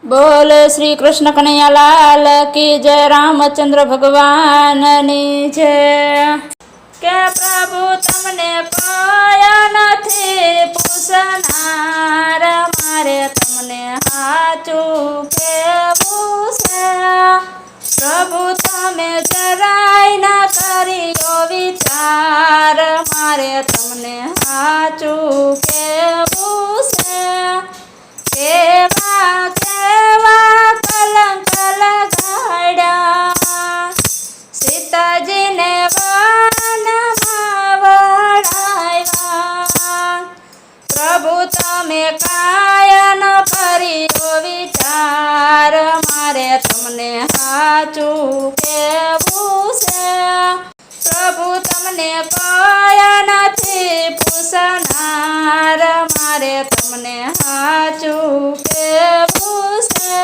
बोल श्री कृष्ण कन्हैया लाल की जय। रामचंद्र भगवाननी जय। के प्रभु तमने कोया नथी पूछनार, मारे तमने हाचू केवुं छे। प्रभु तमे જરાય ना करियो विचार, मारे तमने हाचू केवुं छे। केवा केवा कलंक लगाड्या, सीताजी ने वનમાં વળાવ્યા। પ્રભુ તમે કાય ન કર્યો વિચાર, મારે તમને સાચું કહેવું છે। પ્રભુ તમને કાય નથી પૂછનાર, મારે તમને સાચું કહેવું છે।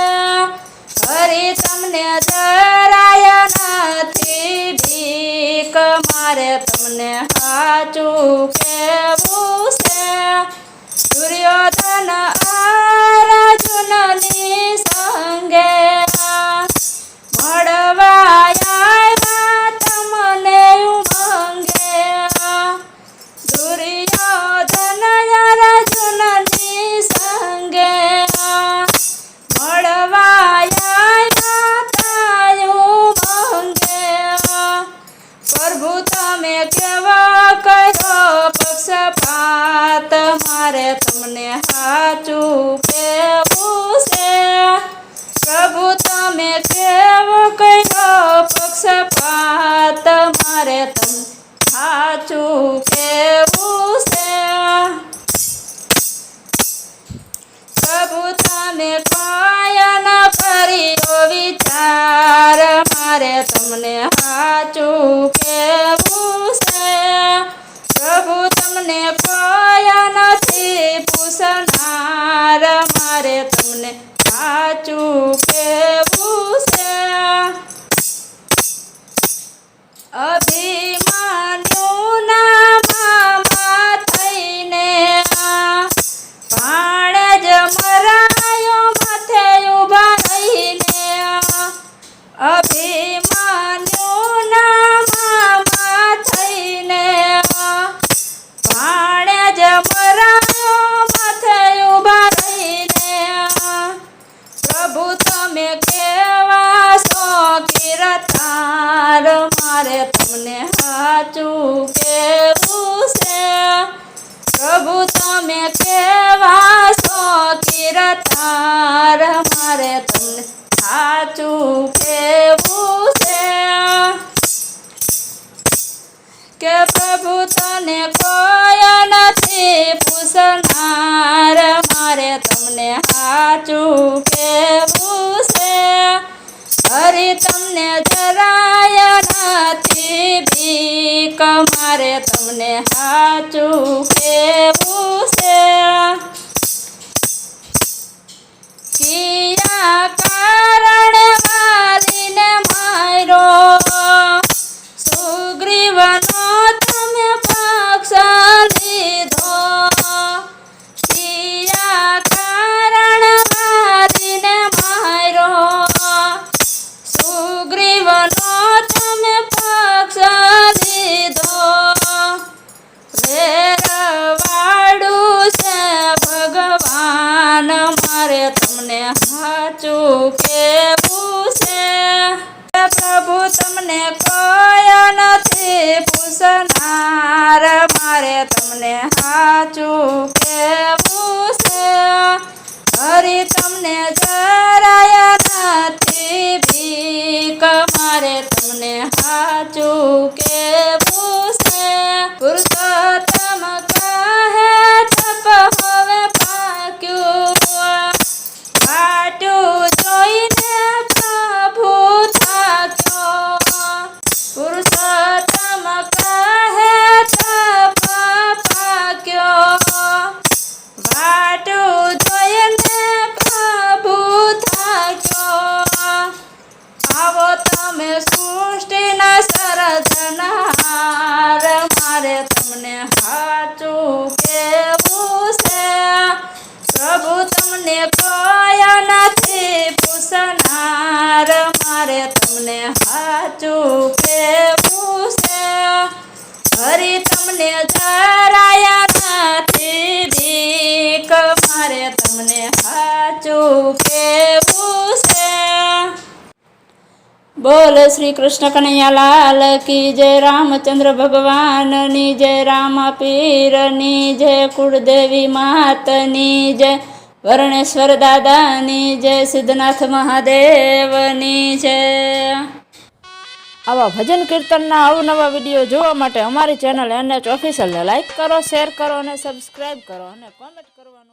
હરી તમને જરાય નથી બીક, મારે તમને સાચું કહેવું છે। દુર્યોધન અર્જુનની સંગે મળવા આવ્યા તમને ઉમંગે। દુર્યોધન અર્જુનની સંગે મળવા આવ્યા તા ઉમંગે। પ્રભુ તમે કેવો કર્યો પક્ષપાત, મારે તમને સાચું કહેવું છે। પ્રભુ તમે કેવો કર્યો પક્ષપાત, મારે તમને સાચું કહેવું છે। પ્રભુ તમે કાય ન કર્યો વિચાર, મારે તમને સાચું કહેવું છે। પ્રભુ તમને કાય નથી પૂછનાર, મારે તમને સાચું કહેવું છે। અભિમન્યુના મામા થઈને ભાણે જ મરાયો માથે ઊભા રહીને। અભિમન્યુના મામા થઈને ભાણે જ મરાયો માથે ઊભા રહીને। પ્રભુ તમે કેવા છો કીર્તાર, મારે તમને સાચું કહેવું છે। પ્રભુ તમે કેવા છો કીર્તાર, મારે તમને સાચું કહેવું છે। કે પ્રભુ તને કોઈ નથી પૂછનાર, મારે તમને સાચું કહેવું છે। હરી તમને જરાય નથી બીક, મારે તમને સાચું કહેવું છે। કિયા કારણે મારીને માર્યો, સુગ્રીવનો તમે પક્ષ લીધો। કિયા કારણે મારીને માર્યો, સુગ્રીવનો તમે પક્ષ લીધો। વેરવાડું છે ભગવાન, મારે તમને સાચું કહેવું છે। પ્રભુ તમને કોઈ નથી પૂછનાર, મારે તમને સાચું કહેવું છે। હરી તમને જરાય નથી બીક, મારે તમને સાચું કહેવું છે। પુરુષોત્તમ કહે તપ હવે પાક્યું, વાટ્યું જોઈને પ્રભુ થાક્યો। પુરુષોત્તમ કહે તપ પાક્યો, વાટ્યું જોઈને પ્રભુ થાક્યો। આવો તમે સૃષ્ટિના સર્જનહાર, તમને સાચું કેવું છે, હરી તમને જરાયા નથી બીક, મારે તમને સાચું કેવું છે. બોલ શ્રી કૃષ્ણ કનૈયા લાલ કી જય, રામચંદ્ર ભગવાનની જય, રામા પીરની જય, કુળદેવી માતની જય, વર્ણેશ્વર દાદાની જય, સિદ્ધનાથ મહાદેવની જય. આવા ભજન કીર્તનના અવનવા વિડીયો જોવા માટે અમારી ચેનલ NH ઓફિશિયલને લાઈક કરો, શેર કરો અને સબસ્ક્રાઈબ કરો અને કોમેન્ટ કરવાનું